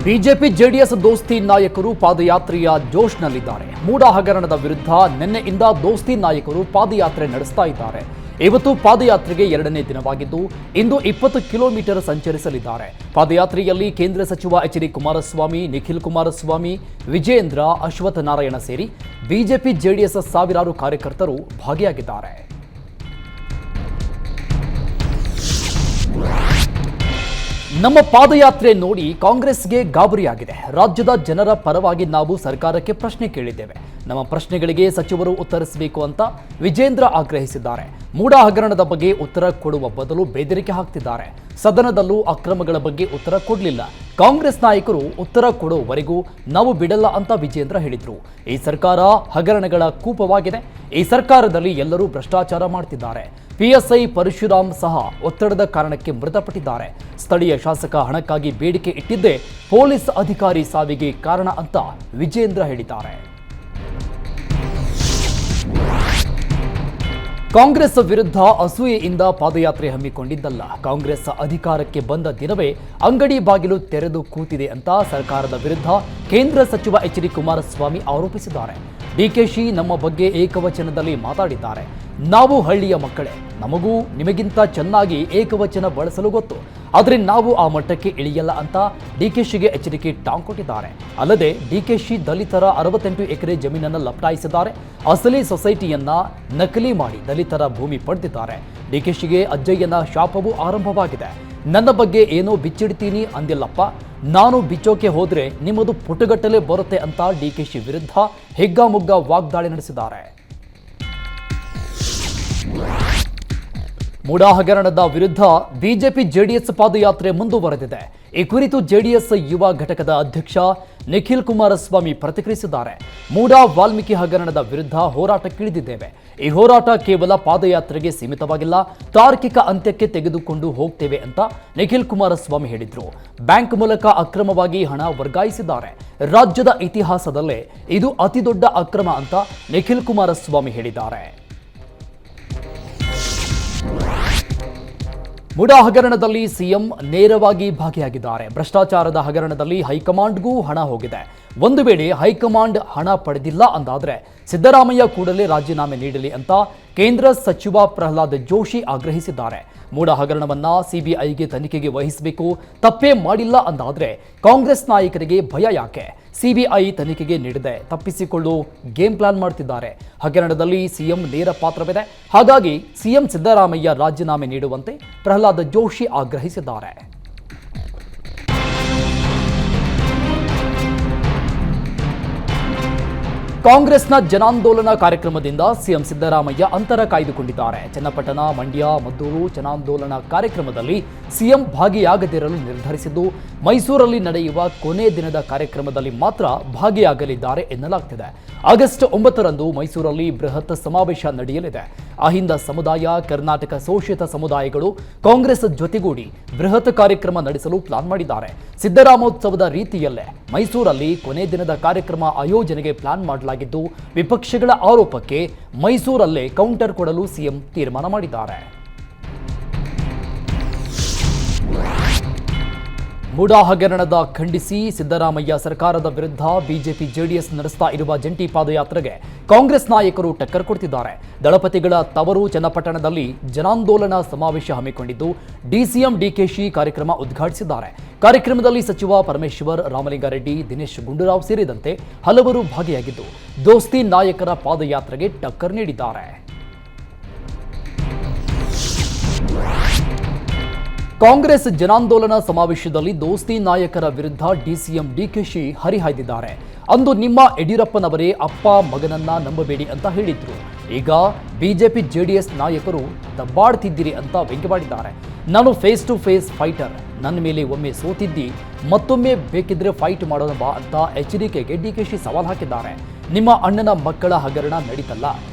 BJP JDS ದೋಸ್ತಿ ನಾಯಕರು ಪಾದಯಾತ್ರೆಯ ಜೋಶ್ನಲ್ಲಿದ್ದಾರೆ. ಮೂಡ ಹಗರಣದ ವಿರುದ್ಧ ನಿನ್ನೆಯಿಂದ ದೋಸ್ತಿ ನಾಯಕರು ಪಾದಯಾತ್ರೆ ನಡೆಸ್ತಾ ಇದ್ದಾರೆ. ಇವತ್ತು ಪಾದಯಾತ್ರೆಗೆ 2ನೇ ದಿನವಾಗಿದ್ದು ಇಂದು 20 ಕಿಲೋಮೀಟರ್ ಸಂಚರಿಸಲಿದ್ದಾರೆ. ಪಾದಯಾತ್ರೆಯಲ್ಲಿ ಕೇಂದ್ರ ಸಚಿವ ಎಚ್.ಡಿ. ಕುಮಾರಸ್ವಾಮಿ, ನಿಖಿಲ್ ಕುಮಾರಸ್ವಾಮಿ, ವಿಜಯೇಂದ್ರ, ಅಶ್ವತ್ಥ ನಾರಾಯಣ ಸೇರಿ ಬಿಜೆಪಿ ಜೆಡಿಎಸ್ ಸಾವಿರಾರು ಕಾರ್ಯಕರ್ತರು ಭಾಗಿಯಾಗಿದ್ದಾರೆ. ನಮ್ಮ ಪಾದಯಾತ್ರೆ ನೋಡಿ ಕಾಂಗ್ರೆಸ್ಗೆ ಗಾಬರಿಯಾಗಿದೆ. ರಾಜ್ಯದ ಜನರ ಪರವಾಗಿ ನಾವು ಸರ್ಕಾರಕ್ಕೆ ಪ್ರಶ್ನೆ ಕೇಳಿದ್ದೇವೆ. ನಮ್ಮ ಪ್ರಶ್ನೆಗಳಿಗೆ ಸಚಿವರು ಉತ್ತರಿಸಬೇಕು ಅಂತ ವಿಜೇಂದ್ರ ಆಗ್ರಹಿಸಿದ್ದಾರೆ. ಮೂಡ ಹಗರಣದ ಬಗ್ಗೆ ಉತ್ತರ ಕೊಡುವ ಬದಲು ಬೆದರಿಕೆ ಹಾಕ್ತಿದ್ದಾರೆ. ಸದನದಲ್ಲೂ ಅಕ್ರಮಗಳ ಬಗ್ಗೆ ಉತ್ತರ ಕೊಡಲಿಲ್ಲ. ಕಾಂಗ್ರೆಸ್ ನಾಯಕರು ಉತ್ತರ ಕೊಡುವವರೆಗೂ ನಾವು ಬಿಡಲ್ಲ ಅಂತ ವಿಜೇಂದ್ರ ಹೇಳಿದ್ರು. ಈ ಸರ್ಕಾರ ಹಗರಣಗಳ ಕೂಪವಾಗಿದೆ. ಈ ಸರ್ಕಾರದಲ್ಲಿ ಎಲ್ಲರೂ ಭ್ರಷ್ಟಾಚಾರ ಮಾಡ್ತಿದ್ದಾರೆ. ಪಿಎಸ್ಐ ಪರಶುರಾಮ್ ಸಹ ಒತ್ತಡದ ಕಾರಣಕ್ಕೆ ಮೃತಪಟ್ಟಿದ್ದಾರೆ. ಸ್ಥಳೀಯ ಶಾಸಕ ಹಣಕ್ಕಾಗಿ ಬೇಡಿಕೆ ಇಟ್ಟಿದ್ದೇ ಪೊಲೀಸ್ ಅಧಿಕಾರಿ ಸಾವಿಗೆ ಕಾರಣ ಅಂತ ವಿಜೇಂದ್ರ ಹೇಳಿದ್ದಾರೆ. ಕಾಂಗ್ರೆಸ್ ವಿರುದ್ಧ ಅಸೂಯೆಯಿಂದ ಪಾದಯಾತ್ರೆ ಹಮ್ಮಿಕೊಂಡಿದ್ದಲ್ಲ. ಕಾಂಗ್ರೆಸ್ ಅಧಿಕಾರಕ್ಕೆ ಬಂದ ದಿನವೇ ಅಂಗಡಿ ಬಾಗಿಲು ತೆರೆದು ಕೂತಿದೆ ಅಂತ ಸರ್ಕಾರದ ವಿರುದ್ಧ ಕೇಂದ್ರ ಸಚಿವ ಎಚ್.ಡಿ. ಕುಮಾರಸ್ವಾಮಿ ಆರೋಪಿಸಿದ್ದಾರೆ. ಡಿಕೆಶಿ ನಮ್ಮ ಬಗ್ಗೆ ಏಕವಚನದಲ್ಲಿ ಮಾತಾಡಿದ್ದಾರೆ. ನಾವು ಹಳ್ಳಿಯ ಮಕ್ಕಳೇ, ನಮಗೂ ನಿಮಗಿಂತ ಚೆನ್ನಾಗಿ ಏಕವಚನ ಬಳಸಲು ಗೊತ್ತು, ಆದರೆ ನಾವು ಆ ಮಟ್ಟಕ್ಕೆ ಇಳಿಯಲ್ಲ ಅಂತ ಡಿಕೆಶಿಗೆ ಎಚ್ಚರಿಕೆ ಟಾಂಗ್ ಕೊಟ್ಟಿದ್ದಾರೆ. ಅಲ್ಲದೆ ಡಿಕೆಶಿ ದಲಿತರ 68 ಎಕರೆ ಜಮೀನನ್ನು ಲಪಟಾಯಿಸಿದ್ದಾರೆ. ಅಸಲಿ ಸೊಸೈಟಿಯನ್ನ ನಕಲಿ ಮಾಡಿ ದಲಿತರ ಭೂಮಿ ಪಡೆದಿದ್ದಾರೆ. ಡಿಕೆಶಿಗೆ ಅಜ್ಜಯ್ಯನ ಶಾಪವೂ ಆರಂಭವಾಗಿದೆ. ನನ್ನ ಬಗ್ಗೆ ಏನೋ ಬಿಚ್ಚಿಡ್ತೀನಿ ಅಂದಿಲ್ಲಪ್ಪ, ನಾನು ಬಿಚ್ಚೋಕೆ ಹೋದ್ರೆ ನಿಮ್ಮದು ಪುಟಗಟ್ಟಲೆ ಬರುತ್ತೆ ಅಂತ ಡಿಕೆಶಿ ವಿರುದ್ಧ ಹಿಗ್ಗಾಮುಗ್ಗ ವಾಗ್ದಾಳಿ ನಡೆಸಿದ್ದಾರೆ. ಮೂಡ ಹಗರಣದ ವಿರುದ್ಧ ಬಿಜೆಪಿ ಜೆಡಿಎಸ್ ಪಾದಯಾತ್ರೆ ಮುಂದುವರೆದಿದೆ. ಈ ಕುರಿತು ಜೆಡಿಎಸ್ ಯುವ ಘಟಕದ ಅಧ್ಯಕ್ಷ ನಿಖಿಲ್ ಕುಮಾರಸ್ವಾಮಿ ಪ್ರತಿಕ್ರಿಯಿಸಿದ್ದಾರೆ. ಮೂಡ ವಾಲ್ಮೀಕಿ ಹಗರಣದ ವಿರುದ್ಧ ಹೋರಾಟಕ್ಕಿಳಿದಿದ್ದೇವೆ. ಈ ಹೋರಾಟ ಕೇವಲ ಪಾದಯಾತ್ರೆಗೆ ಸೀಮಿತವಾಗಿಲ್ಲ, ತಾರ್ಕಿಕ ಅಂತ್ಯಕ್ಕೆ ತೆಗೆದುಕೊಂಡು ಹೋಗ್ತೇವೆ ಅಂತ ನಿಖಿಲ್ ಕುಮಾರಸ್ವಾಮಿ ಹೇಳಿದ್ರು. ಬ್ಯಾಂಕ್ ಮೂಲಕ ಅಕ್ರಮವಾಗಿ ಹಣ ವರ್ಗಾಯಿಸಿದ್ದಾರೆ. ರಾಜ್ಯದ ಇತಿಹಾಸದಲ್ಲೇ ಇದು ಅತಿದೊಡ್ಡ ಅಕ್ರಮ ಅಂತ ನಿಖಿಲ್ ಕುಮಾರಸ್ವಾಮಿ ಹೇಳಿದ್ದಾರೆ. ಮೂಡ ಹಗರಣದಲ್ಲಿ ಸಿಎಂ ನೇರವಾಗಿ ಭಾಗಿಯಾಗಿದ್ದಾರೆ. ಭ್ರಷ್ಟಾಚಾರದ ಹಗರಣದಲ್ಲಿ ಹೈಕಮಾಂಡ್ಗೂ ಹಣ ಹೋಗಿದೆ. ಒಂದು ವೇಳೆ ಹೈಕಮಾಂಡ್ ಹಣ ಪಡೆದಿಲ್ಲ ಅಂದಾದರೆ ಸಿದ್ದರಾಮಯ್ಯ ಕೂಡಲೇ ರಾಜೀನಾಮೆ ನೀಡಲಿ ಅಂತ ಕೇಂದ್ರ ಸಚಿವ ಪ್ರಹ್ಲಾದ್ ಜೋಶಿ ಆಗ್ರಹಿಸಿದ್ದಾರೆ. ಮೂಡ ಹಗರಣವನ್ನ ಸಿಬಿಐಗೆ ತನಿಖೆಗೆ ವಹಿಸಬೇಕು. ತಪ್ಪೇ ಮಾಡಿಲ್ಲ ಅಂದಾದರೆ ಕಾಂಗ್ರೆಸ್ ನಾಯಕರಿಗೆ ಭಯ ಯಾಕೆ? ಸಿಬಿಐ ತನಿಖೆಗೆ ನೀಡದೆ ತಪ್ಪಿಸಿಕೊಳ್ಳು ಗೇಮ್ ಪ್ಲಾನ್ ಮಾಡ್ತಿದ್ದಾರೆ. ಹಗರಣದಲ್ಲಿ ಸಿಎಂ ನೇರ ಪಾತ್ರವಿದೆ. ಹಾಗಾಗಿ ಸಿಎಂ ಸಿದ್ದರಾಮಯ್ಯ ರಾಜೀನಾಮೆ ನೀಡುವಂತೆ ಪ್ರಹ್ಲಾದ್ ಜೋಶಿ ಆಗ್ರಹಿಸಿದ್ದಾರೆ. ಕಾಂಗ್ರೆಸ್ನ ಜನಾಂದೋಲನ ಕಾರ್ಯಕ್ರಮದಿಂದ ಸಿಎಂ ಸಿದ್ದರಾಮಯ್ಯ ಅಂತರ ಕಾಯ್ದುಕೊಂಡಿದ್ದಾರೆ. ಚನ್ನಪಟ್ಟಣ, ಮಂಡ್ಯ, ಮದ್ದೂರು ಜನಾಂದೋಲನ ಕಾರ್ಯಕ್ರಮದಲ್ಲಿ ಸಿಎಂ ಭಾಗಿಯಾಗದಿರಲು ನಿರ್ಧರಿಸಿದ್ದು, ಮೈಸೂರಲ್ಲಿ ನಡೆಯುವ ಕೊನೆ ದಿನದ ಕಾರ್ಯಕ್ರಮದಲ್ಲಿ ಮಾತ್ರ ಭಾಗಿಯಾಗಲಿದ್ದಾರೆ ಎನ್ನಲಾಗ್ತಿದೆ. ಆಗಸ್ಟ್ 9ರಂದು ಮೈಸೂರಲ್ಲಿ ಬೃಹತ್ ಸಮಾವೇಶ ನಡೆಯಲಿದೆ. ಅಹಿಂದ ಸಮುದಾಯ, ಕರ್ನಾಟಕ ಶೋಷಿತ ಸಮುದಾಯಗಳು ಕಾಂಗ್ರೆಸ್ ಜೊತೆಗೂಡಿ ಬೃಹತ್ ಕಾರ್ಯಕ್ರಮ ನಡೆಸಲು ಪ್ಲಾನ್ ಮಾಡಿದ್ದಾರೆ. ಸಿದ್ದರಾಮೋತ್ಸವದ ರೀತಿಯಲ್ಲೇ ಮೈಸೂರಲ್ಲಿ ಕೊನೆ ದಿನದ ಕಾರ್ಯಕ್ರಮ ಆಯೋಜನೆಗೆ ಪ್ಲಾನ್ ಮಾಡಲಾಗಿದ್ದು, ವಿಪಕ್ಷಗಳ ಆರೋಪಕ್ಕೆ ಮೈಸೂರಲ್ಲೇ ಕೌಂಟರ್ ಕೊಡಲು ಸಿಎಂ ತೀರ್ಮಾನ ಮಾಡಿದ್ದಾರೆ. ಮೂಡ ಹಗರಣದ ಖಂಡಿಸಿ ಸಿದ್ದರಾಮಯ್ಯ ಸರ್ಕಾರದ ವಿರುದ್ಧ ಬಿಜೆಪಿ ಜೆಡಿಎಸ್ ನಡೆಸ್ತಾ ಇರುವ ಜಂಟಿ ಪಾದಯಾತ್ರೆಗೆ ಕಾಂಗ್ರೆಸ್ ನಾಯಕರು ಟಕ್ಕರ್ ಕೊಡ್ತಿದ್ದಾರೆ. ದಳಪತಿಗಳ ತವರು ಚನ್ನಪಟ್ಟಣದಲ್ಲಿ ಜನಾಂದೋಲನ ಸಮಾವೇಶ ಹಮ್ಮಿಕೊಂಡಿದ್ದು, ಡಿಸಿಎಂ ಡಿಕೆಶಿ ಕಾರ್ಯಕ್ರಮ ಉದ್ಘಾಟಿಸಿದ್ದಾರೆ. ಕಾರ್ಯಕ್ರಮದಲ್ಲಿ ಸಚಿವ ಪರಮೇಶ್ವರ್, ರಾಮಲಿಂಗಾರೆಡ್ಡಿ, ದಿನೇಶ್ ಗುಂಡೂರಾವ್ ಸೇರಿದಂತೆ ಹಲವರು ಭಾಗಿಯಾಗಿದ್ದು, ದೋಸ್ತಿ ನಾಯಕರ ಪಾದಯಾತ್ರೆಗೆ ಟಕ್ಕರ್ ನೀಡಿದ್ದಾರೆ. ಕಾಂಗ್ರೆಸ್ ಜನಾಂದೋಲನ ಸಮಾವೇಶದಲ್ಲಿ ದೋಸ್ತಿ ನಾಯಕರ ವಿರುದ್ಧ ಡಿಸಿಎಂ ಡಿಕೆಶಿ ಹರಿಹಾಯ್ದಿದ್ದಾರೆ. ಅಂದು ನಿಮ್ಮ ಯಡಿಯೂರಪ್ಪನವರೇ ಅಪ್ಪ ಮಗನನ್ನ ನಂಬಬೇಡಿ ಅಂತ ಹೇಳಿದ್ರು. ಈಗ ಬಿಜೆಪಿ ಜೆಡಿಎಸ್ ನಾಯಕರು ದಬ್ಬಾಡ್ತಿದ್ದೀರಿ ಅಂತ ವ್ಯಂಗ್ಯವಾಡಿದ್ದಾರೆ. ನಾನು ಫೇಸ್ ಟು ಫೇಸ್ ಫೈಟರ್, ನನ್ನ ಮೇಲೆ ಒಮ್ಮೆ ಸೋತಿದ್ದಿ, ಮತ್ತೊಮ್ಮೆ ಬೇಕಿದ್ರೆ ಫೈಟ್ ಮಾಡೋಣ ಬಾ ಅಂತ ಎಚ್ಡಿಕೆಗೆ ಡಿಕೆಶಿ ಸವಾಲ್ ಹಾಕಿದ್ದಾರೆ. ನಿಮ್ಮ ಅಣ್ಣನ ಮಕ್ಕಳ ಹಗರಣ ನಡೀತಲ್ಲ,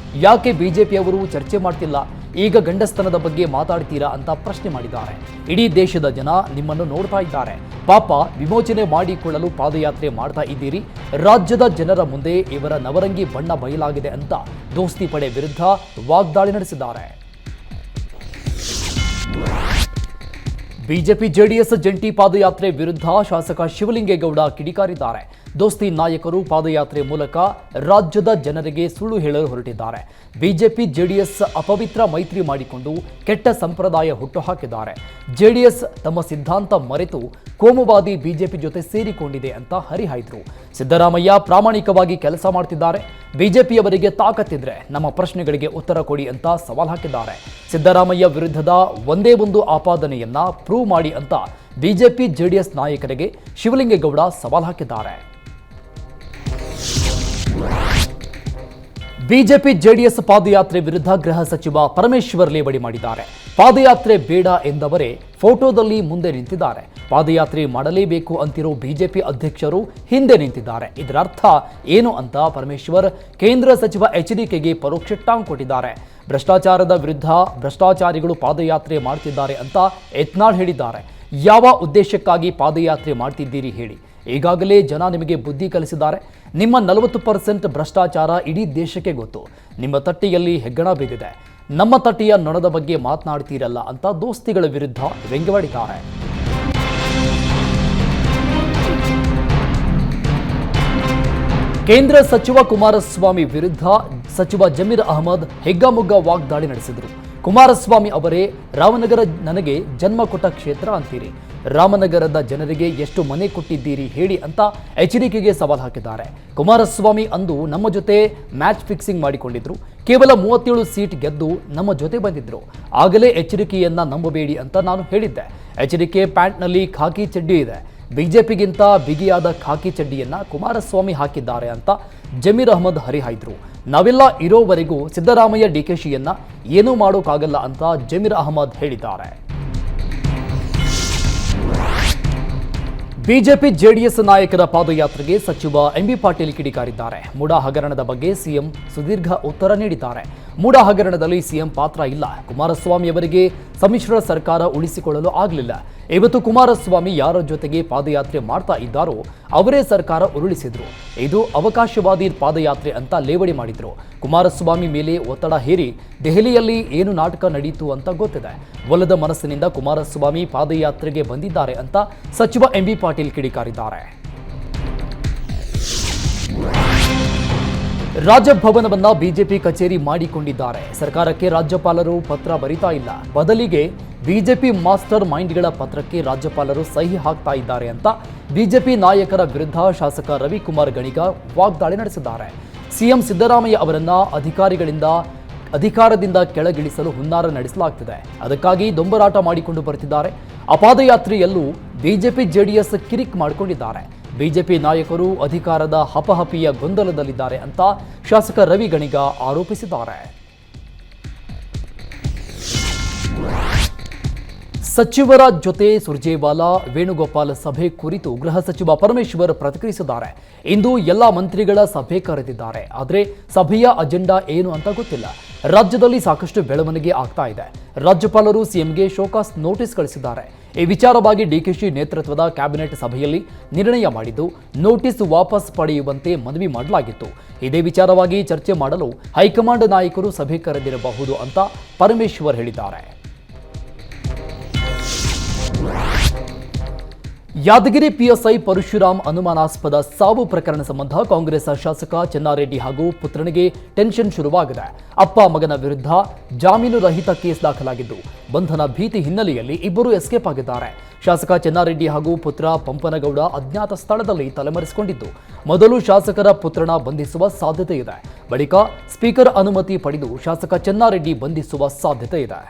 ಯಾಕೆ ಬಿಜೆಪಿಯವರು ಚರ್ಚೆ ಮಾಡ್ತಿಲ್ಲ? ಈಗ ಗಂಡಸ್ತನದ ಬಗ್ಗೆ ಮಾತಾಡ್ತೀರಾ ಅಂತ ಪ್ರಶ್ನೆ ಮಾಡಿದ್ದಾರೆ. ಇಡೀ ದೇಶದ ಜನ ನಿಮ್ಮನ್ನು ನೋಡ್ತಾ ಇದ್ದಾರೆ. ಪಾಪ ವಿಮೋಚನೆ ಮಾಡಿಕೊಳ್ಳಲು ಪಾದಯಾತ್ರೆ ಮಾಡ್ತಾ ಇದ್ದೀರಿ. ರಾಜ್ಯದ ಜನರ ಮುಂದೆ ಇವರ ನವರಂಗಿ ಬಣ್ಣ ಬಯಲಾಗಿದೆ ಅಂತ ದೋಸ್ತಿ ಪಡೆ ವಿರುದ್ಧ ವಾಗ್ದಾಳಿ ನಡೆಸಿದ್ದಾರೆ. ಬಿಜೆಪಿ ಜೆಡಿಎಸ್ ಜಂಟಿ ಪಾದಯಾತ್ರೆ ವಿರುದ್ಧ ಶಾಸಕ ಶಿವಲಿಂಗೇಗೌಡ ಕಿಡಿಕಾರಿದ್ದಾರೆ. ದೋಸ್ತಿ ನಾಯಕರು ಪಾದಯಾತ್ರೆ ಮೂಲಕ ರಾಜ್ಯದ ಜನರಿಗೆ ಸುಳ್ಳು ಹೇಳಲು ಹೊರಟಿದ್ದಾರೆ. ಬಿಜೆಪಿ ಜೆಡಿಎಸ್ ಅಪವಿತ್ರ ಮೈತ್ರಿ ಮಾಡಿಕೊಂಡು ಕೆಟ್ಟ ಸಂಪ್ರದಾಯ ಹುಟ್ಟುಹಾಕಿದ್ದಾರೆ. ಜೆಡಿಎಸ್ ತಮ್ಮ ಸಿದ್ಧಾಂತ ಮರೆತು ಕೋಮುವಾದಿ ಬಿಜೆಪಿ ಜೊತೆ ಸೇರಿಕೊಂಡಿದೆ ಅಂತ ಹರಿಹಾಯ್ದರು. ಸಿದ್ದರಾಮಯ್ಯ ಪ್ರಾಮಾಣಿಕವಾಗಿ ಕೆಲಸ ಮಾಡ್ತಿದ್ದಾರೆ. ಬಿಜೆಪಿಯವರಿಗೆ ತಾಕತ್ತಿದ್ರೆ ನಮ್ಮ ಪ್ರಶ್ನೆಗಳಿಗೆ ಉತ್ತರ ಕೊಡಿ ಅಂತ ಸವಾಲ್ ಹಾಕಿದ್ದಾರೆ. ಸಿದ್ದರಾಮಯ್ಯ ವಿರುದ್ಧದ ಒಂದೇ ಒಂದು ಆಪಾದನೆಯನ್ನ ಪ್ರೂವ್ ಮಾಡಿ ಅಂತ ಬಿಜೆಪಿ ಜೆಡಿಎಸ್ ನಾಯಕರಿಗೆ ಶಿವಲಿಂಗೇಗೌಡ ಸವಾಲ್ ಹಾಕಿದ್ದಾರೆ. ಬಿಜೆಪಿ ಜೆಡಿಎಸ್ ಪಾದಯಾತ್ರೆ ವಿರುದ್ಧ ಗೃಹ ಸಚಿವ ಪರಮೇಶ್ವರ್ ಲೇವಡಿ ಮಾಡಿದ್ದಾರೆ. ಪಾದಯಾತ್ರೆ ಬೇಡ ಎಂದವರೇ ಫೋಟೋದಲ್ಲಿ ಮುಂದೆ ನಿಂತಿದ್ದಾರೆ. ಪಾದಯಾತ್ರೆ ಮಾಡಲೇಬೇಕು ಅಂತಿರೋ ಬಿಜೆಪಿ ಅಧ್ಯಕ್ಷರು ಹಿಂದೆ ನಿಂತಿದ್ದಾರೆ. ಇದರ ಅರ್ಥ ಏನು ಅಂತ ಪರಮೇಶ್ವರ್ ಕೇಂದ್ರ ಸಚಿವ ಎಚ್ಡಿಕೆಗೆ ಪರೋಕ್ಷ ಟಾಂಗ್ ಕೊಟ್ಟಿದ್ದಾರೆ. ಭ್ರಷ್ಟಾಚಾರದ ವಿರುದ್ಧ ಭ್ರಷ್ಟಾಚಾರಿಗಳು ಪಾದಯಾತ್ರೆ ಮಾಡ್ತಿದ್ದಾರೆ ಅಂತ ಯತ್ನಾಳ್ ಹೇಳಿದ್ದಾರೆ. ಯಾವ ಉದ್ದೇಶಕ್ಕಾಗಿ ಪಾದಯಾತ್ರೆ ಮಾಡ್ತಿದ್ದೀರಿ ಹೇಳಿ. ಈಗಾಗಲೇ ಜನ ನಿಮಗೆ ಬುದ್ಧಿ ಕಲಿಸಿದ್ದಾರೆ. ನಿಮ್ಮ 40% ಭ್ರಷ್ಟಾಚಾರ ಇಡೀ ದೇಶಕ್ಕೆ ಗೊತ್ತು. ನಿಮ್ಮ ತಟ್ಟೆಯಲ್ಲಿ ಹೆಗ್ಗಣ ಬಿದ್ದಿದೆ. ನಮ್ಮ ತಟ್ಟೆಯ ನೊಣದ ಬಗ್ಗೆ ಮಾತನಾಡ್ತೀರಲ್ಲ ಅಂತ ದೋಸ್ತಿಗಳ ವಿರುದ್ಧ ವ್ಯಂಗ್ಯವಾಡಿದ್ದಾರೆ. ಕೇಂದ್ರ ಸಚಿವ ಕುಮಾರಸ್ವಾಮಿ ವಿರುದ್ಧ ಸಚಿವ ಜಮೀರ್ ಅಹಮದ್ ಹೆಗ್ಗಾಮುಗ್ಗಾ ವಾಗ್ದಾಳಿ ನಡೆಸಿದರು. ಕುಮಾರಸ್ವಾಮಿ ಅವರೇ ರಾಮನಗರ ನನಗೆ ಜನ್ಮ ಕೊಟ್ಟ ಕ್ಷೇತ್ರ ಅಂತೀರಿ. ರಾಮನಗರದ ಜನರಿಗೆ ಎಷ್ಟು ಮನೆ ಕೊಟ್ಟಿದ್ದೀರಿ ಹೇಳಿ ಅಂತ ಎಚ್ಡಿಕೆಗೆ ಸವಾಲ್ ಹಾಕಿದ್ದಾರೆ. ಕುಮಾರಸ್ವಾಮಿ ಅಂದು ನಮ್ಮ ಜೊತೆ ಮ್ಯಾಚ್ ಫಿಕ್ಸಿಂಗ್ ಮಾಡಿಕೊಂಡಿದ್ರು. ಕೇವಲ 37 ಸೀಟ್ ಗೆದ್ದು ನಮ್ಮ ಜೊತೆ ಬಂದಿದ್ರು. ಆಗಲೇ ಎಚ್ಡಿಕೆಯನ್ನ ನಂಬಬೇಡಿ ಅಂತ ನಾನು ಹೇಳಿದ್ದೆ. ಎಚ್ಡಿಕೆ ಪ್ಯಾಂಟ್ನಲ್ಲಿ ಖಾಕಿ ಚಡ್ಡಿ ಇದೆ. ಬಿಜೆಪಿಗಿಂತ ಬಿಗಿಯಾದ ಖಾಕಿ ಚಡ್ಡಿಯನ್ನ ಕುಮಾರಸ್ವಾಮಿ ಹಾಕಿದ್ದಾರೆ ಅಂತ ಜಮೀರ್ ಅಹಮದ್ ಹರಿಹಾಯ್ದ್ರು. ನಾವೆಲ್ಲ ಇರೋವರೆಗೂ ಸಿದ್ದರಾಮಯ್ಯ ಡಿಕೆಶಿಯನ್ನ ಏನೂ ಮಾಡೋಕ್ಕಾಗಲ್ಲ ಅಂತ ಜಮೀರ್ ಅಹಮದ್ ಹೇಳಿದ್ದಾರೆ. ಬಿಜೆಪಿ ಜೆಡಿಎಸ್ ನಾಯಕರ ಪಾದಯಾತ್ರೆಗೆ ಸಚಿವ ಎಂಬಿ ಪಾಟೀಲ್ ಕಿಡಿಕಾರಿದ್ದಾರೆ. ಮೂಡಾ ಹಗರಣದ ಬಗ್ಗೆ ಸಿಎಂ ಸುದೀರ್ಘ ಉತ್ತರ ನೀಡಿದ್ದಾರೆ. ಮೂಡಾ ಹಗರಣದಲ್ಲಿ ಸಿಎಂ ಪಾತ್ರ ಇಲ್ಲ. ಕುಮಾರಸ್ವಾಮಿ ಅವರಿಗೆ ಸಮ್ಮಿಶ್ರ ಸರ್ಕಾರ ಉಳಿಸಿಕೊಳ್ಳಲು ಆಗಲಿಲ್ಲ. ಇವತ್ತು ಕುಮಾರಸ್ವಾಮಿ ಯಾರ ಜೊತೆಗೆ ಪಾದಯಾತ್ರೆ ಮಾಡ್ತಾ ಇದ್ದಾರೋ ಅವರೇ ಸರ್ಕಾರ ಉರುಳಿಸಿದ್ರು. ಇದು ಅವಕಾಶವಾದಿ ಪಾದಯಾತ್ರೆ ಅಂತ ಲೇವಡಿ ಮಾಡಿದ್ರು. ಕುಮಾರಸ್ವಾಮಿ ಮೇಲೆ ಒತ್ತಡ ಹೇರಿ ದೆಹಲಿಯಲ್ಲಿ ಏನು ನಾಟಕ ನಡೆಯಿತು ಅಂತ ಗೊತ್ತಿದೆ. ಒಲದ ಮನಸ್ಸಿನಿಂದ ಕುಮಾರಸ್ವಾಮಿ ಪಾದಯಾತ್ರೆಗೆ ಬಂದಿದ್ದಾರೆ ಅಂತ ಸಚಿವ ಎಂಬಿ ಪಾಟೀಲ್ ಕಿಡಿಕಾರಿದ್ದಾರೆ. ರಾಜಭವನವನ್ನ ಬಿಜೆಪಿ ಕಚೇರಿ ಮಾಡಿಕೊಂಡಿದ್ದಾರೆ. ಸರ್ಕಾರಕ್ಕೆ ರಾಜ್ಯಪಾಲರು ಪತ್ರ ಬರೀತಾ ಇಲ್ಲ. ಬದಲಿಗೆ ಬಿಜೆಪಿ ಮಾಸ್ಟರ್ ಮೈಂಡ್ಗಳ ಪತ್ರಕ್ಕೆ ರಾಜ್ಯಪಾಲರು ಸಹಿ ಹಾಕ್ತಾ ಇದ್ದಾರೆ ಅಂತ ಬಿಜೆಪಿ ನಾಯಕರ ವಿರುದ್ಧ ಶಾಸಕ ರವಿಕುಮಾರ್ ಗಣಿಗ ವಾಗ್ದಾಳಿ ನಡೆಸಿದ್ದಾರೆ. ಸಿಎಂ ಸಿದ್ದರಾಮಯ್ಯ ಅವರನ್ನ ಅಧಿಕಾರದಿಂದ ಕೆಳಗಿಳಿಸಲು ಹುನ್ನಾರ ನಡೆಸಲಾಗ್ತಿದೆ. ಅದಕ್ಕಾಗಿ ದೊಂಬರಾಟ ಮಾಡಿಕೊಂಡು ಬರ್ತಿದ್ದಾರೆ. ಪಾದಯಾತ್ರೆಯಲ್ಲೂ ಬಿಜೆಪಿ ಜೆಡಿಎಸ್ ಕಿರಿಕ್ ಮಾಡಿಕೊಂಡಿದ್ದಾರೆ. ಬಿಜೆಪಿ ನಾಯಕರು ಅಧಿಕಾರದ ಹಪಹಪಿಯ ಗೊಂದಲದಲ್ಲಿದ್ದಾರೆ ಅಂತ ಶಾಸಕ ರವಿ ಗಣಿಗ ಆರೋಪಿಸಿದ್ದಾರೆ. ಸಚಿವರ ಜೊತೆ ಸುರ್ಜೇವಾಲಾ ವೇಣುಗೋಪಾಲ್ ಸಭೆ ಕುರಿತು ಗೃಹ ಸಚಿವ ಪರಮೇಶ್ವರ್ ಪ್ರತಿಕ್ರಿಯಿಸಿದ್ದಾರೆ. ಇಂದು ಎಲ್ಲ ಮಂತ್ರಿಗಳ ಸಭೆ ಕರೆದಿದ್ದಾರೆ. ಆದರೆ ಸಭೆಯ ಅಜೆಂಡಾ ಏನು ಅಂತ ಗೊತ್ತಿಲ್ಲ. ರಾಜ್ಯದಲ್ಲಿ ಸಾಕಷ್ಟು ಬೆಳವಣಿಗೆ ಆಗ್ತಾ ಇದೆ. ರಾಜ್ಯಪಾಲರು ಸಿಎಂಗೆ ಶೋಕಾಸ್ ನೋಟಿಸ್ ಕಳಿಸಿದ್ದಾರೆ. ಈ ವಿಚಾರವಾಗಿ ಡಿಕೆಶಿ ನೇತೃತ್ವದ ಕ್ಯಾಬಿನೆಟ್ ಸಭೆಯಲ್ಲಿ ನಿರ್ಣಯ ಮಾಡಿದ್ದು ನೋಟಿಸ್ ವಾಪಸ್ ಪಡೆಯುವಂತೆ ಮನವಿ ಮಾಡಲಾಗಿತ್ತು. ಇದೇ ವಿಚಾರವಾಗಿ ಚರ್ಚೆ ಮಾಡಲು ಹೈಕಮಾಂಡ್ ನಾಯಕರು ಸಭೆ ಕರೆದಿರಬಹುದು ಅಂತ ಪರಮೇಶ್ವರ್ ಹೇಳಿದ್ದಾರೆ. ಯಾದಗಿರಿ ಪಿಎಸ್ಐ ಪರಶುರಾಮ್ ಅನುಮಾನಾಸ್ಪದ ಸಾವು ಪ್ರಕರಣ ಸಂಬಂಧ ಕಾಂಗ್ರೆಸ್ ಶಾಸಕ ಚೆನ್ನಾರೆಡ್ಡಿ ಹಾಗೂ ಪುತ್ರನಿಗೆ ಟೆನ್ಷನ್ ಶುರುವಾಗಿದೆ. ಅಪ್ಪ ಮಗನ ವಿರುದ್ಧ ಜಾಮೀನು ರಹಿತ ಕೇಸ್ ದಾಖಲಾಗಿದ್ದು ಬಂಧನ ಭೀತಿ ಹಿನ್ನೆಲೆಯಲ್ಲಿ ಇಬ್ಬರು ಎಸ್ಕೇಪ್ ಆಗಿದ್ದಾರೆ. ಶಾಸಕ ಚೆನ್ನಾರೆಡ್ಡಿ ಹಾಗೂ ಪುತ್ರ ಪಂಪನಗೌಡ ಅಜ್ಞಾತ ಸ್ಥಳದಲ್ಲಿ ತಲೆಮರೆಸಿಕೊಂಡಿದ್ದು ಮೊದಲು ಶಾಸಕರ ಪುತ್ರನ ಬಂಧಿಸುವ ಸಾಧ್ಯತೆ ಇದೆ. ಬಳಿಕ ಸ್ಪೀಕರ್ ಅನುಮತಿ ಪಡೆದು ಶಾಸಕ ಚೆನ್ನಾರೆಡ್ಡಿ ಬಂಧಿಸುವ ಸಾಧ್ಯತೆ ಇದೆ.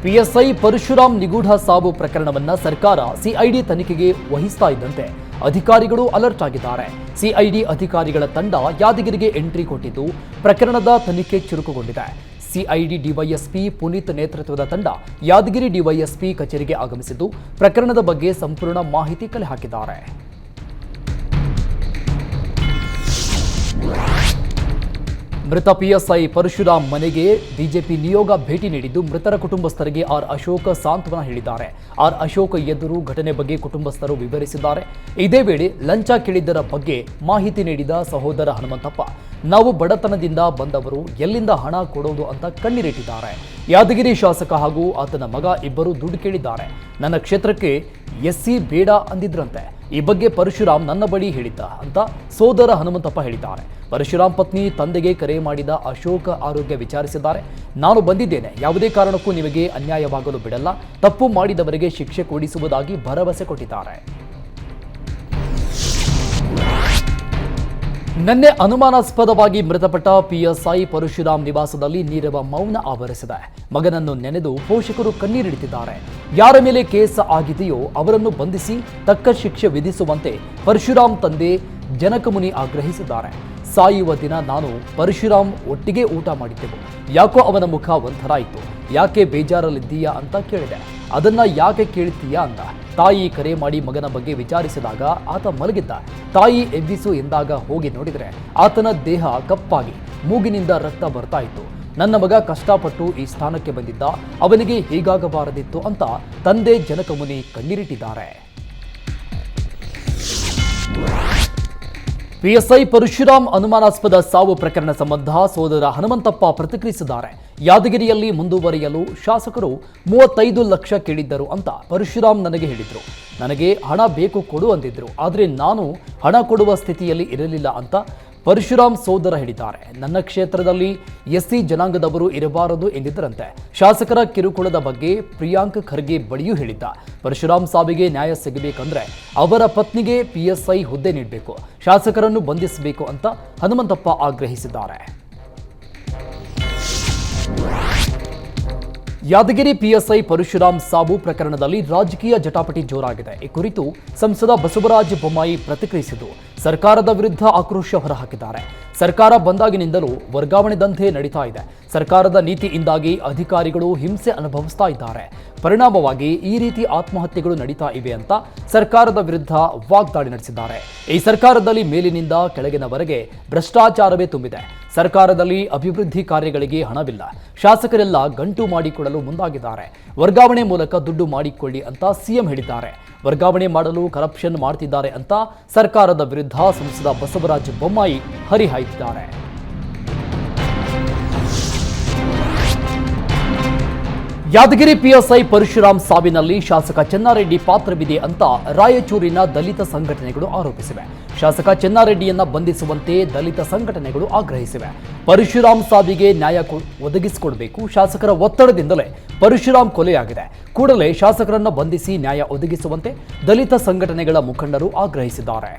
ಪಿಎಸ್ಐ ಪರಶುರಾಮ್ ನಿಗೂಢ ಸಾವು ಪ್ರಕರಣವನ್ನ ಸರ್ಕಾರ ಸಿಐಡಿ ತನಿಖೆಗೆ ವಹಿಸ್ತಾ ಇದ್ದಂತೆ ಅಧಿಕಾರಿಗಳು ಅಲರ್ಟ್ ಆಗಿದ್ದಾರೆ. ಸಿಐಡಿ ಅಧಿಕಾರಿಗಳ ತಂಡ ಯಾದಗಿರಿಗೆ ಎಂಟ್ರಿ ಕೊಟ್ಟಿದ್ದು ಪ್ರಕರಣದ ತನಿಖೆ ಚುರುಕುಗೊಂಡಿದೆ. ಸಿಐಡಿ ಡಿವೈಎಸ್ಪಿ ಪುನೀತ್ ನೇತೃತ್ವದ ತಂಡ ಯಾದಗಿರಿ ಡಿವೈಎಸ್ಪಿ ಕಚೇರಿಗೆ ಆಗಮಿಸಿದ್ದು ಪ್ರಕರಣದ ಬಗ್ಗೆ ಸಂಪೂರ್ಣ ಮಾಹಿತಿ ಕಲೆ ಹಾಕಿದ್ದಾರೆ. ಮೃತ ಪಿಎಸ್ಐ ಪರಶುರಾಮ್ ಮನೆಗೆ ಬಿಜೆಪಿ ನಿಯೋಗ ಭೇಟಿ ನೀಡಿದ್ದು ಮೃತರ ಕುಟುಂಬಸ್ಥರಿಗೆ ಆರ್ ಅಶೋಕ್ ಸಾಂತ್ವನ ಹೇಳಿದ್ದಾರೆ. ಆರ್ ಅಶೋಕ್ ಎದುರು ಘಟನೆ ಬಗ್ಗೆ ಕುಟುಂಬಸ್ಥರು ವಿವರಿಸಿದ್ದಾರೆ. ಇದೇ ವೇಳೆ ಲಂಚ ಕೇಳಿದ್ದರ ಬಗ್ಗೆ ಮಾಹಿತಿ ನೀಡಿದ ಸಹೋದರ ಹನುಮಂತಪ್ಪ, ನಾವು ಬಡತನದಿಂದ ಬಂದವರು, ಎಲ್ಲಿಂದ ಹಣ ಕೊಡೋದು ಅಂತ ಕಣ್ಣೀರಿಟ್ಟಿದ್ದಾರೆ. ಯಾದಗಿರಿ ಶಾಸಕ ಹಾಗೂ ಆತನ ಮಗ ಇಬ್ಬರು ದುಡ್ಡು ಕೇಳಿದ್ದಾರೆ. ನನ್ನ ಕ್ಷೇತ್ರಕ್ಕೆ ಎಸ್ಸಿ ಬೇಡ ಅಂದಿದ್ರಂತೆ. ಈ ಬಗ್ಗೆ ಪರಶುರಾಮ್ ನನ್ನ ಬಳಿ ಹೇಳಿದ್ದ ಅಂತ ಸೋದರ ಹನುಮಂತಪ್ಪ ಹೇಳಿದ್ದಾರೆ. ಪರಶುರಾಮ್ ಪತ್ನಿ ತಂದೆಗೆ ಕರೆ ಮಾಡಿದ ಅಶೋಕ್ ಆರೋಗ್ಯ ವಿಚಾರಿಸಿದ್ದಾರೆ. ನಾನು ಬಂದಿದ್ದೇನೆ, ಯಾವುದೇ ಕಾರಣಕ್ಕೂ ನಿಮಗೆ ಅನ್ಯಾಯವಾಗಲು ಬಿಡಲ್ಲ, ತಪ್ಪು ಮಾಡಿದವರಿಗೆ ಶಿಕ್ಷೆ ಕೊಡಿಸುವುದಾಗಿ ಭರವಸೆ ಕೊಟ್ಟಿದ್ದಾರೆ. ನಿನ್ನೆ ಅನುಮಾನಾಸ್ಪದವಾಗಿ ಮೃತಪಟ್ಟ ಪಿಎಸ್ಐ ಪರಶುರಾಮ್ ನಿವಾಸದಲ್ಲಿ ನೀರವ ಮೌನ ಆವರಿಸಿದೆ. ಮಗನನ್ನು ನೆನೆದು ಪೋಷಕರು ಕಣ್ಣೀರಿಡುತ್ತಿದ್ದಾರೆ. ಯಾರ ಮೇಲೆ ಕೇಸ್ ಆಗಿದೆಯೋ ಅವರನ್ನು ಬಂಧಿಸಿ ತಕ್ಕ ಶಿಕ್ಷೆ ವಿಧಿಸುವಂತೆ ಪರಶುರಾಮ್ ತಂದೆ ಜನಕಮುನಿ ಆಗ್ರಹಿಸಿದ್ದಾರೆ. ಸಾಯುವ ದಿನ ನಾನು ಪರಶುರಾಮ್ ಒಟ್ಟಿಗೆ ಊಟ ಮಾಡಿದ್ದೆವು. ಯಾಕೋ ಅವನ ಮುಖ ಒಂಥರ ಇತ್ತು. ಯಾಕೆ ಬೇಜಾರಲ್ಲಿದ್ದೀಯಾ ಅಂತ ಕೇಳಿದೆ. ಅದನ್ನ ಯಾಕೆ ಕೇಳ್ತೀಯಾ ಅಂದ. ತಾಯಿ ಕರೆ ಮಾಡಿ ಮಗನ ಬಗ್ಗೆ ವಿಚಾರಿಸಿದಾಗ ಆತ ಮಲಗಿದ್ದ. ತಾಯಿ ಎಬ್ಬಿಸು ಎಂದಾಗ ಹೋಗಿ ನೋಡಿದರೆ ಆತನ ದೇಹ ಕಪ್ಪಾಗಿ ಮೂಗಿನಿಂದ ರಕ್ತ ಬರ್ತಾ ಇತ್ತು. ನನ್ನ ಮಗ ಕಷ್ಟಪಟ್ಟು ಈ ಸ್ಥಾನಕ್ಕೆ ಬಂದಿದ್ದ, ಅವನಿಗೆ ಹೀಗಾಗಬಾರದಿತ್ತು ಅಂತ ತಂದೆ ಜನಕಮುನಿ ಕಣ್ಣೀರಿಟ್ಟಿದ್ದಾರೆ. ಪಿಎಸ್ಐ ಪರಶುರಾಮ್ ಅನುಮಾನಾಸ್ಪದ ಸಾವು ಪ್ರಕರಣ ಸಂಬಂಧ ಸೋದರ ಹನುಮಂತಪ್ಪ ಪ್ರತಿಕ್ರಿಯಿಸಿದ್ದಾರೆ. ಯಾದಗಿರಿಯಲ್ಲಿ ಮುಂದುವರಿಯಲು ಶಾಸಕರು 35 ಲಕ್ಷ ಕೇಳಿದ್ದರು ಅಂತ ಪರಶುರಾಮ್ ನನಗೆ ಹೇಳಿದ್ರು. ನನಗೆ ಹಣ ಬೇಕು ಕೊಡು ಅಂದಿದ್ರು, ಆದರೆ ನಾನು ಹಣ ಕೊಡುವ ಸ್ಥಿತಿಯಲ್ಲಿ ಇರಲಿಲ್ಲ ಅಂತ ಪರಶುರಾಮ್ ಸೋದರ ಹೇಳಿದ್ದಾರೆ. ನನ್ನ ಕ್ಷೇತ್ರದಲ್ಲಿ ಎಸ್ಸಿ ಜನಾಂಗದವರು ಇರಬಾರದು ಎಂದಿದ್ದರಂತೆ. ಶಾಸಕರ ಕಿರುಕುಳದ ಬಗ್ಗೆ ಪ್ರಿಯಾಂಕ್ ಖರ್ಗೆ ಬಳಿಯೂ ಹೇಳಿದ್ದ. ಪರಶುರಾಮ್ ಸಾವಿಗೆ ನ್ಯಾಯ ಸಿಗಬೇಕಂದ್ರೆ ಅವರ ಪತ್ನಿಗೆ ಪಿಎಸ್ಐ ಹುದ್ದೆ ನೀಡಬೇಕು, ಶಾಸಕರನ್ನು ಬಂಧಿಸಬೇಕು ಅಂತ ಹನುಮಂತಪ್ಪ ಆಗ್ರಹಿಸಿದ್ದಾರೆ. ಯಾದಗಿರಿ ಪಿಎಸ್ಐ ಪರಶುರಾಮ್ ಸಾವು ಪ್ರಕರಣದಲ್ಲಿ ರಾಜಕೀಯ ಜಟಾಪಟಿ ಜೋರಾಗಿದೆ. ಈ ಕುರಿತು ಸಂಸದ ಬಸವರಾಜ ಬೊಮ್ಮಾಯಿ ಪ್ರತಿಕ್ರಿಯಿಸಿದ್ದು ಸರ್ಕಾರದ ವಿರುದ್ಧ ಆಕ್ರೋಶ ಹೊರಹಾಕಿದ್ದಾರೆ. ಸರ್ಕಾರ ಬಂದಾಗಿನಿಂದಲೂ ವರ್ಗಾವಣೆ ದಂಧೆ ನಡೀತಾ ಇದೆ. ಸರ್ಕಾರದ ನೀತಿಯಿಂದಾಗಿ ಅಧಿಕಾರಿಗಳು ಹಿಂಸೆ ಅನುಭವಿಸ್ತಾ ಇದ್ದಾರೆ. ಪರಿಣಾಮವಾಗಿ ಈ ರೀತಿ ಆತ್ಮಹತ್ಯೆಗಳು ನಡೀತಾ ಇವೆ ಅಂತ ಸರ್ಕಾರದ ವಿರುದ್ಧ ವಾಗ್ದಾಳಿ ನಡೆಸಿದ್ದಾರೆ. ಈ ಸರ್ಕಾರದಲ್ಲಿ ಮೇಲಿನಿಂದ ಕೆಳಗಿನವರೆಗೆ ಭ್ರಷ್ಟಾಚಾರವೇ ತುಂಬಿದೆ. ಸರ್ಕಾರದಲ್ಲಿ ಅಭಿವೃದ್ಧಿ ಕಾರ್ಯಗಳಿಗೆ ಹಣವಿಲ್ಲ. ಶಾಸಕರೆಲ್ಲ ಗಂಟು ಮಾಡಿಕೊಳ್ಳಲು ಮುಂದಾಗಿದ್ದಾರೆ. ವರ್ಗಾವಣೆ ಮೂಲಕ ದುಡ್ಡು ಮಾಡಿಕೊಳ್ಳಿ ಅಂತ ಸಿಎಂ ಹೇಳಿದ್ದಾರೆ. ವರ್ಗಾವಣೆ ಮಾಡಲು ಕರಪ್ಷನ್ ಮಾಡ್ತಿದ್ದಾರೆ ಅಂತ ಸರ್ಕಾರದ ವಿರುದ್ಧ ಸಂಸದ ಬಸವರಾಜ ಬೊಮ್ಮಾಯಿ ಹರಿಹಾಯ್ದಿದ್ದಾರೆ. ಯಾದಗಿರಿ ಪಿಎಸ್ಐ ಪರಶುರಾಮ್ ಸಾವಿನಲ್ಲಿ ಶಾಸಕ ಚೆನ್ನಾರೆಡ್ಡಿ ಪಾತ್ರವಿದೆ ಅಂತ ರಾಯಚೂರಿನ ದಲಿತ ಸಂಘಟನೆಗಳು ಆರೋಪಿಸಿವೆ. ಶಾಸಕ ಚೆನ್ನಾರೆಡ್ಡಿಯನ್ನ ಬಂಧಿಸುವಂತೆ ದಲಿತ ಸಂಘಟನೆಗಳು ಆಗ್ರಹಿಸಿವೆ. ಪರಶುರಾಮ್ ಸಾವಿಗೆ ನ್ಯಾಯ ಒದಗಿಸಿಕೊಡಬೇಕು. ಶಾಸಕರ ಒತ್ತಡದಿಂದಲೇ ಪರಶುರಾಮ್ ಕೊಲೆಯಾಗಿದೆ. ಕೂಡಲೇ ಶಾಸಕರನ್ನ ಬಂಧಿಸಿ ನ್ಯಾಯ ಒದಗಿಸುವಂತೆ ದಲಿತ ಸಂಘಟನೆಗಳ ಮುಖಂಡರು ಆಗ್ರಹಿಸಿದ್ದಾರೆ.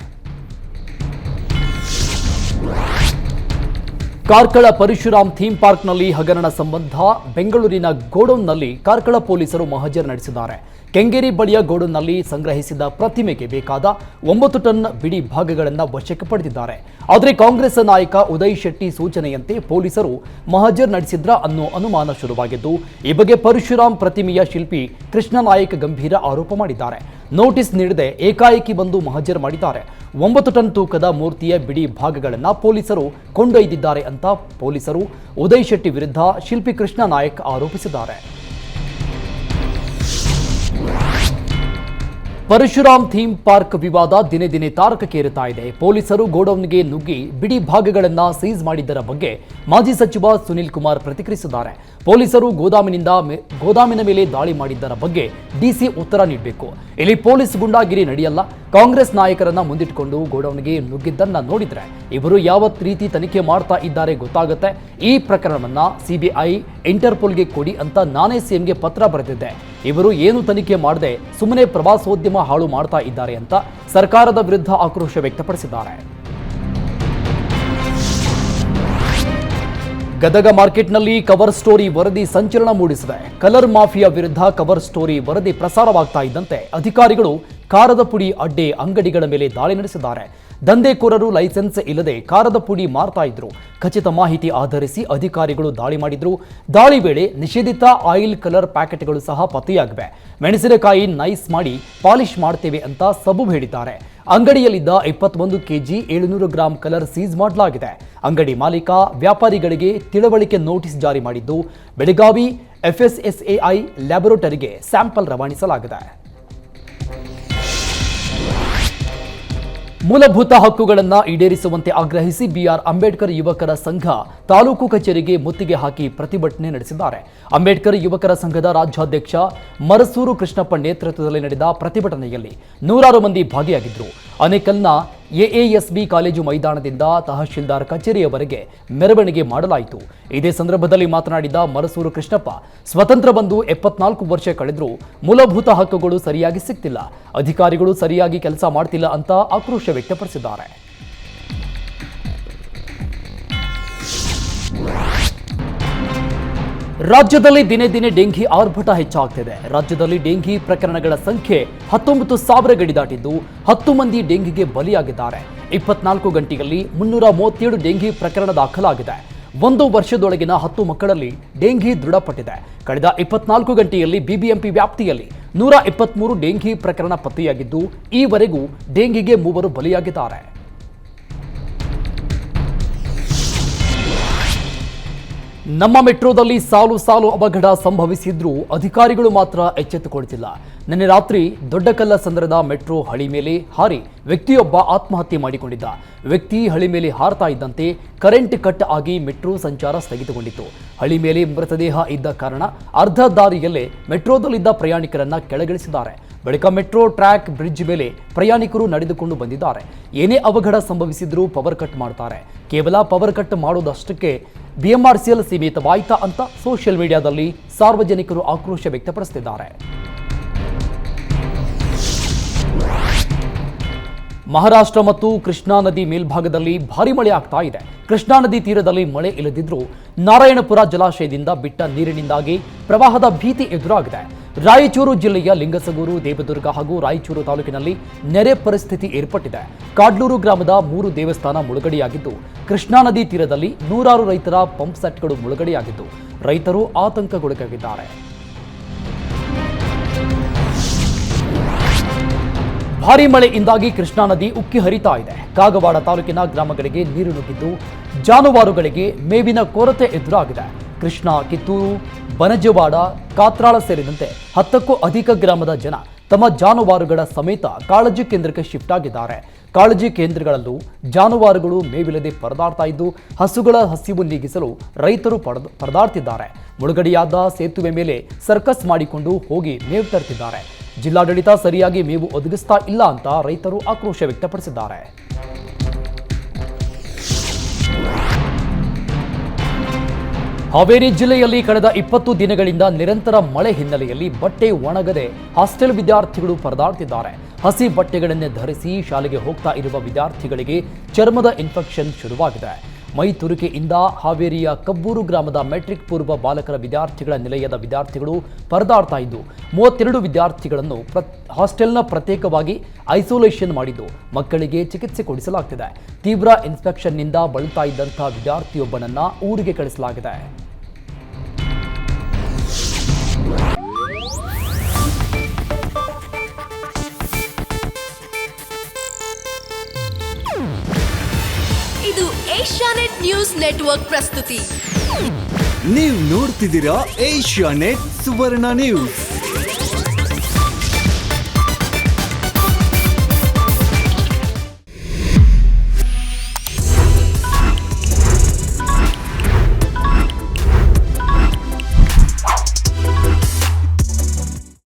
ಕಾರ್ಕಳ ಪರಶುರಾಮ್ ಥೀಮ್ ಪಾರ್ಕ್ನಲ್ಲಿ ಹಗರಣ ಸಂಬಂಧ ಬೆಂಗಳೂರಿನ ಗೋಡೌನ್ನಲ್ಲಿ ಕಾರ್ಕಳ ಪೊಲೀಸರು ಮಹಜರ್ ನಡೆಸಿದ್ದಾರೆ. ಕೆಂಗೇರಿ ಬಳಿಯ ಗೋಡೌನ್ನಲ್ಲಿ ಸಂಗ್ರಹಿಸಿದ ಪ್ರತಿಮೆಗೆ ಬೇಕಾದ 9 ಟನ್ ಬಿಡಿ ಭಾಗಗಳನ್ನು ವಶಕ್ಕೆ ಪಡೆದಿದ್ದಾರೆ. ಆದರೆ ಕಾಂಗ್ರೆಸ್ ನಾಯಕ ಉದಯ್ ಶೆಟ್ಟಿ ಸೂಚನೆಯಂತೆ ಪೊಲೀಸರು ಮಹಜರ್ ನಡೆಸಿದ್ರ ಅನ್ನೋ ಅನುಮಾನ ಶುರುವಾಗಿದ್ದು, ಈ ಬಗ್ಗೆ ಪರಶುರಾಮ್ ಪ್ರತಿಮೆಯ ಶಿಲ್ಪಿ ಕೃಷ್ಣ ನಾಯಕ್ ಗಂಭೀರ ಆರೋಪ ಮಾಡಿದ್ದಾರೆ. ನೋಟಿಸ್ ನೀಡದೆ ಏಕಾಏಕಿ ಬಂದು ಮಹಜರ್ ಮಾಡಿದ್ದಾರೆ. 9 ಟನ್ ತೂಕದ ಮೂರ್ತಿಯ ಬಿಡಿ ಭಾಗಗಳನ್ನು ಪೊಲೀಸರು ಕೊಂಡೊಯ್ದಿದ್ದಾರೆ ಅಂತ ಪೊಲೀಸರು ಉದಯ್ ಶೆಟ್ಟಿ ವಿರುದ್ಧ ಶಿಲ್ಪಿ ಕೃಷ್ಣ ನಾಯಕ್ ಆರೋಪಿಸಿದ್ದಾರೆ. ಪರಶುರಾಮ್ ಥೀಮ್ ಪಾರ್ಕ್ ವಿವಾದ ದಿನೇ ದಿನೇ ತಾರಕಕ್ಕೇರುತ್ತಾ ಇದೆ. ಪೊಲೀಸರು ಗೋಡೌನ್ಗೆ ನುಗ್ಗಿ ಬಿಡಿ ಭಾಗಗಳನ್ನು ಸೀಸ್ ಮಾಡಿದ್ದರ ಬಗ್ಗೆ ಮಾಜಿ ಸಚಿವ ಸುನಿಲ್ ಕುಮಾರ್ ಪ್ರತಿಕ್ರಿಯಿಸಿದ್ದಾರೆ. ಪೊಲೀಸರು ಗೋದಾಮಿನ ಮೇಲೆ ದಾಳಿ ಮಾಡಿದ್ದರ ಬಗ್ಗೆ ಡಿಸಿ ಉತ್ತರ ನೀಡಬೇಕು. ಇಲ್ಲಿ ಪೊಲೀಸ್ ಗುಂಡಾಗಿರಿ ನಡೆಯಲ್ಲ. ಕಾಂಗ್ರೆಸ್ ನಾಯಕರನ್ನ ಮುಂದಿಟ್ಟುಕೊಂಡು ಗೋಡೌನ್ಗೆ ನುಗ್ಗಿದ್ದನ್ನ ನೋಡಿದ್ರೆ ಇವರು ಯಾವ ರೀತಿ ತನಿಖೆ ಮಾಡ್ತಾ ಇದ್ದಾರೆ ಗೊತ್ತಾಗುತ್ತೆ. ಈ ಪ್ರಕರಣವನ್ನ ಸಿಬಿಐ ಇಂಟರ್ಪೋಲ್ಗೆ ಕೊಡಿ ಅಂತ ನಾನೇ ಸಿಎಂಗೆ ಪತ್ರ ಬರೆದಿದ್ದೆ. ಇವರು ಏನು ತನಿಖೆ ಮಾಡದೆ ಸುಮ್ಮನೆ ಪ್ರವಾಸೋದ್ಯಮ ಹಾಳು ಮಾಡ್ತಾ ಇದ್ದಾರೆ ಅಂತ ಸರ್ಕಾರದ ವಿರುದ್ಧ ಆಕ್ರೋಶ ವ್ಯಕ್ತಪಡಿಸಿದ್ದಾರೆ. ಗದಗ ಮಾರ್ಕೆಟ್ನಲ್ಲಿ ಕವರ್ ಸ್ಟೋರಿ ವರದಿ ಸಂಚಲನ ಮೂಡಿಸಿದೆ. ಕಲರ್ ಮಾಫಿಯಾ ವಿರುದ್ಧ ಕವರ್ ಸ್ಟೋರಿ ವರದಿ ಪ್ರಸಾರವಾಗ್ತಾ ಇದ್ದಂತೆ ಅಧಿಕಾರಿಗಳು ಕಾರದ ಪುಡಿ ಅಡ್ಡೆ ಅಂಗಡಿಗಳ ಮೇಲೆ ದಾಳಿ ನಡೆಸಿದ್ದಾರೆ. ದಂಧೆಕೋರರು ಲೈಸೆನ್ಸ್ ಇಲ್ಲದೆ ಕಾರದ ಪುಡಿ ಮಾರ್ತಾ ಇದ್ರು. ಖಚಿತ ಮಾಹಿತಿ ಆಧರಿಸಿ ಅಧಿಕಾರಿಗಳು ದಾಳಿ ಮಾಡಿದ್ರು. ದಾಳಿ ವೇಳೆ ನಿಷೇಧಿತ ಆಯಿಲ್ ಕಲರ್ ಪ್ಯಾಕೆಟ್ಗಳು ಸಹ ಪತ್ತೆಯಾಗಿವೆ. ಮೆಣಸಿನಕಾಯಿ ನೈಸ್ ಮಾಡಿ ಪಾಲಿಶ್ ಮಾಡ್ತೇವೆ ಅಂತ ಸಬೂಬು ಹೇಳಿದ್ದಾರೆ. ಅಂಗಡಿಯಲ್ಲಿದ್ದ 21 ಕೆಜಿ 700 ಗ್ರಾಂ ಕಲರ್ ಸೀಸ್ ಮಾಡಲಾಗಿದೆ. ಅಂಗಡಿ ಮಾಲೀಕ ವ್ಯಾಪಾರಿಗಳಿಗೆ ತಿಳುವಳಿಕೆ ನೋಟಿಸ್ ಜಾರಿ ಮಾಡಿದ್ದು, ಬೆಳಗಾವಿ FSSAI ಲ್ಯಾಬೊರೇಟರಿಗೆ ಸ್ಯಾಂಪಲ್ ರವಾನಿಸಲಾಗಿದೆ. ಮೂಲಭೂತ ಹಕ್ಕುಗಳನ್ನು ಈಡೇರಿಸುವಂತೆ ಆಗ್ರಹಿಸಿ BR ಅಂಬೇಡ್ಕರ್ ಯುವಕರ ಸಂಘ ತಾಲೂಕು ಕಚೇರಿಗೆ ಮುತ್ತಿಗೆ ಹಾಕಿ ಪ್ರತಿಭಟನೆ ನಡೆಸಿದ್ದಾರೆ. ಅಂಬೇಡ್ಕರ್ ಯುವಕರ ಸಂಘದ ರಾಜ್ಯಾಧ್ಯಕ್ಷ ಮರಸೂರು ಕೃಷ್ಣಪ್ಪ ನೇತೃತ್ವದಲ್ಲಿ ನಡೆದ ಪ್ರತಿಭಟನೆಯಲ್ಲಿ ನೂರಾರು ಮಂದಿ ಭಾಗಿಯಾಗಿದ್ದರು. ಆನೇಕಲ್ನ AASB ಕಾಲೇಜು ಮೈದಾನದಿಂದ ತಹಶೀಲ್ದಾರ್ ಕಚೇರಿಯವರೆಗೆ ಮೆರವಣಿಗೆ ಮಾಡಲಾಯಿತು. ಇದೇ ಸಂದರ್ಭದಲ್ಲಿ ಮಾತನಾಡಿದ ಮರಸೂರು ಕೃಷ್ಣಪ್ಪ, ಸ್ವತಂತ್ರ ಬಂದು 74 ವರ್ಷ ಕಳೆದರೂ ಮೂಲಭೂತ ಹಕ್ಕುಗಳು ಸರಿಯಾಗಿ ಸಿಗ್ತಿಲ್ಲ, ಅಧಿಕಾರಿಗಳು ಸರಿಯಾಗಿ ಕೆಲಸ ಮಾಡ್ತಿಲ್ಲ ಅಂತ ಆಕ್ರೋಶ ವ್ಯಕ್ತಪಡಿಸಿದ್ದಾರೆ. ರಾಜ್ಯದಲ್ಲಿ ದಿನೇ ದಿನೇ ಡೆಂಘಿ ಆರ್ಭಟ ಹೆಚ್ಚಾಗ್ತಿದೆ. ರಾಜ್ಯದಲ್ಲಿ ಡೆಂಘಿ ಪ್ರಕರಣಗಳ ಸಂಖ್ಯೆ 19,000 ಗಡಿ ದಾಟಿದ್ದು 10 ಮಂದಿ ಡೆಂಘಿಗೆ ಬಲಿಯಾಗಿದ್ದಾರೆ. 24 ಗಂಟೆಯಲ್ಲಿ 337 ಡೆಂಘಿ ಪ್ರಕರಣ ದಾಖಲಾಗಿದೆ. 1 ವರ್ಷದೊಳಗಿನ 10 ಮಕ್ಕಳಲ್ಲಿ ಡೆಂಘಿ ದೃಢಪಟ್ಟಿದೆ. ಕಳೆದ 24 ಗಂಟೆಯಲ್ಲಿ BBMP ವ್ಯಾಪ್ತಿಯಲ್ಲಿ 123 ಡೆಂಘಿ ಪ್ರಕರಣ ಪತ್ತೆಯಾಗಿದ್ದು, ಈವರೆಗೂ ಡೆಂಘಿಗೆ 3 ಬಲಿಯಾಗಿದ್ದಾರೆ. ನಮ್ಮ ಮೆಟ್ರೋದಲ್ಲಿ ಸಾಲು ಸಾಲು ಅವಘಡ ಸಂಭವಿಸಿದ್ರೂ ಅಧಿಕಾರಿಗಳು ಮಾತ್ರ ಎಚ್ಚೆತ್ತುಕೊಳ್ಳುತ್ತಿಲ್ಲ. ನಿನ್ನೆ ರಾತ್ರಿ ದೊಡ್ಡಕಲ್ಲಸಂದ್ರದ ಮೆಟ್ರೋ ಹಳಿ ಮೇಲೆ ಹಾರಿ ವ್ಯಕ್ತಿಯೊಬ್ಬ ಆತ್ಮಹತ್ಯೆ ಮಾಡಿಕೊಂಡಿದ್ದ. ವ್ಯಕ್ತಿ ಹಳಿ ಮೇಲೆ ಹಾರ್ತಾ ಇದ್ದಂತೆ ಕರೆಂಟ್ ಕಟ್ ಆಗಿ ಮೆಟ್ರೋ ಸಂಚಾರ ಸ್ಥಗಿತಗೊಂಡಿತ್ತು. ಹಳಿ ಮೇಲೆ ಮೃತದೇಹ ಇದ್ದ ಕಾರಣ ಅರ್ಧ ದಾರಿಯಲ್ಲೇ ಮೆಟ್ರೋದಲ್ಲಿದ್ದ ಪ್ರಯಾಣಿಕರನ್ನ ಕೆಳಗಿಳಿಸಿದ್ದಾರೆ. ಬಳಿಕ ಮೆಟ್ರೋ ಟ್ರ್ಯಾಕ್ ಬ್ರಿಡ್ಜ್ ಮೇಲೆ ಪ್ರಯಾಣಿಕರು ನಡೆದುಕೊಂಡು ಬಂದಿದ್ದಾರೆ. ಏನೇ ಅವಘಡ ಸಂಭವಿಸಿದ್ರೂ ಪವರ್ ಕಟ್ ಮಾಡ್ತಾರೆ. ಕೇವಲ ಪವರ್ ಕಟ್ ಮಾಡೋದಷ್ಟಕ್ಕೆ BMRCL ಸೀಮಿತವಾಯ್ತಾ ಅಂತ ಸೋಷಿಯಲ್ ಮೀಡಿಯಾದಲ್ಲಿ ಸಾರ್ವಜನಿಕರು ಆಕ್ರೋಶ ವ್ಯಕ್ತಪಡಿಸುತ್ತಿದ್ದಾರೆ. ಮಹಾರಾಷ್ಟ್ರ ಮತ್ತು ಕೃಷ್ಣಾ ನದಿ ಮೇಲ್ಭಾಗದಲ್ಲಿ ಭಾರಿ ಮಳೆ ಆಗ್ತಾ ಇದೆ. ಕೃಷ್ಣಾ ನದಿ ತೀರದಲ್ಲಿ ಮಳೆ ಇಲ್ಲದಿದ್ರೂ ನಾರಾಯಣಪುರ ಜಲಾಶಯದಿಂದ ಬಿಟ್ಟ ನೀರಿನಿಂದಾಗಿ ಪ್ರವಾಹದ ಭೀತಿ ಎದುರಾಗಿದೆ. ರಾಯಚೂರು ಜಿಲ್ಲೆಯ ಲಿಂಗಸಗೂರು, ದೇವದುರ್ಗ ಹಾಗೂ ರಾಯಚೂರು ತಾಲೂಕಿನಲ್ಲಿ ನೆರೆ ಪರಿಸ್ಥಿತಿ ಏರ್ಪಟ್ಟಿದೆ. ಕಾಡ್ಲೂರು ಗ್ರಾಮದ 3 ದೇವಸ್ಥಾನ ಮುಳುಗಡೆಯಾಗಿದ್ದು, ಕೃಷ್ಣಾ ನದಿ ತೀರದಲ್ಲಿ ನೂರಾರು ರೈತರ ಪಂಪ್ ಸೆಟ್ಗಳು ಮುಳುಗಡೆಯಾಗಿದ್ದು, ರೈತರು ಆತಂಕಗೊಳಗಾಗಿದ್ದಾರೆ. ಭಾರೀ ಮಳೆಯಿಂದಾಗಿ ಕೃಷ್ಣಾ ನದಿ ಉಕ್ಕಿ ಹರಿತಾ ಇದೆ. ಕಾಗವಾಡ ತಾಲೂಕಿನ ಗ್ರಾಮಗಳಿಗೆ ನೀರು ನುಗ್ಗಿದ್ದು, ಜಾನುವಾರುಗಳಿಗೆ ಮೇವಿನ ಕೊರತೆ ಎದುರಾಗಿದೆ. ಕೃಷ್ಣಾ, ಕಿತ್ತೂರು, ಬನಜವಾಡ, ಕಾತ್ರಾಳ ಸೇರಿದಂತೆ 10ಕ್ಕೂ ಅಧಿಕ ಗ್ರಾಮದ ಜನ ತಮ್ಮ ಜಾನುವಾರುಗಳ ಸಮೇತ ಕಾಳಜಿ ಕೇಂದ್ರಕ್ಕೆ ಶಿಫ್ಟ್ ಆಗಿದ್ದಾರೆ. ಕಾಳಜಿ ಕೇಂದ್ರಗಳಲ್ಲೂ ಜಾನುವಾರುಗಳು ಮೇವಿಲ್ಲದೆ ಪರದಾಡ್ತಾ ಇದ್ದು, ಹಸುಗಳ ಹಸಿವು ನೀಗಿಸಲು ರೈತರು ಪರದಾಡ್ತಿದ್ದಾರೆ. ಮುಳುಗಡೆಯಾದ ಸೇತುವೆ ಮೇಲೆ ಸರ್ಕಸ್ ಮಾಡಿಕೊಂಡು ಹೋಗಿ ಮೇವು ತರುತ್ತಿದ್ದಾರೆ. ಜಿಲ್ಲಾಡಳಿತ ಸರಿಯಾಗಿ ಮೇವು ಒದಗಿಸ್ತಾ ಇಲ್ಲ ಅಂತ ರೈತರು ಆಕ್ರೋಶ ವ್ಯಕ್ತಪಡಿಸಿದ್ದಾರೆ. ಹಾವೇರಿ ಜಿಲ್ಲೆಯಲ್ಲಿ ಕಳೆದ 20 ದಿನಗಳಿಂದ ನಿರಂತರ ಮಳೆ ಹಿನ್ನೆಲೆಯಲ್ಲಿ ಬಟ್ಟೆ ಒಣಗದೆ ಹಾಸ್ಟೆಲ್ ವಿದ್ಯಾರ್ಥಿಗಳು ಪರದಾಡ್ತಿದ್ದಾರೆ. ಹಸಿ ಬಟ್ಟೆಗಳನ್ನೇ ಧರಿಸಿ ಶಾಲೆಗೆ ಹೋಗ್ತಾ ಇರುವ ವಿದ್ಯಾರ್ಥಿಗಳಿಗೆ ಚರ್ಮದ ಇನ್ಫೆಕ್ಷನ್ ಶುರುವಾಗಿದೆ. ಮೈ ತುರಿಕೆಯಿಂದ ಹಾವೇರಿಯ ಕಬ್ಬೂರು ಗ್ರಾಮದ ಮೆಟ್ರಿಕ್ ಪೂರ್ವ ಬಾಲಕರ ವಿದ್ಯಾರ್ಥಿಗಳ ನಿಲಯದ ವಿದ್ಯಾರ್ಥಿಗಳು ಪರದಾಡ್ತಾ ಇದ್ದು, 32 ವಿದ್ಯಾರ್ಥಿಗಳನ್ನು ಹಾಸ್ಟೆಲ್ನ ಪ್ರತ್ಯೇಕವಾಗಿ ಐಸೋಲೇಷನ್ ಮಾಡಿದ್ದು ಮಕ್ಕಳಿಗೆ ಚಿಕಿತ್ಸೆ ಕೊಡಿಸಲಾಗ್ತಿದೆ. ತೀವ್ರ ಇನ್ಫೆಕ್ಷನ್ನಿಂದ ಬಳಲ್ತಾ ಇದ್ದಂಥ ವಿದ್ಯಾರ್ಥಿಯೊಬ್ಬನನ್ನ ಊರಿಗೆ ಕಳಿಸಲಾಗಿದೆ. ಇದು ಏಷ್ಯಾನೆಟ್ ನ್ಯೂಸ್ ನೆಟ್ವರ್ಕ್ ಪ್ರಸ್ತುತಿ. ನೀವು ನೋಡ್ತಿದ್ದೀರಾ ಏಷ್ಯಾನೆಟ್ ಸುವರ್ಣ ನ್ಯೂಸ್.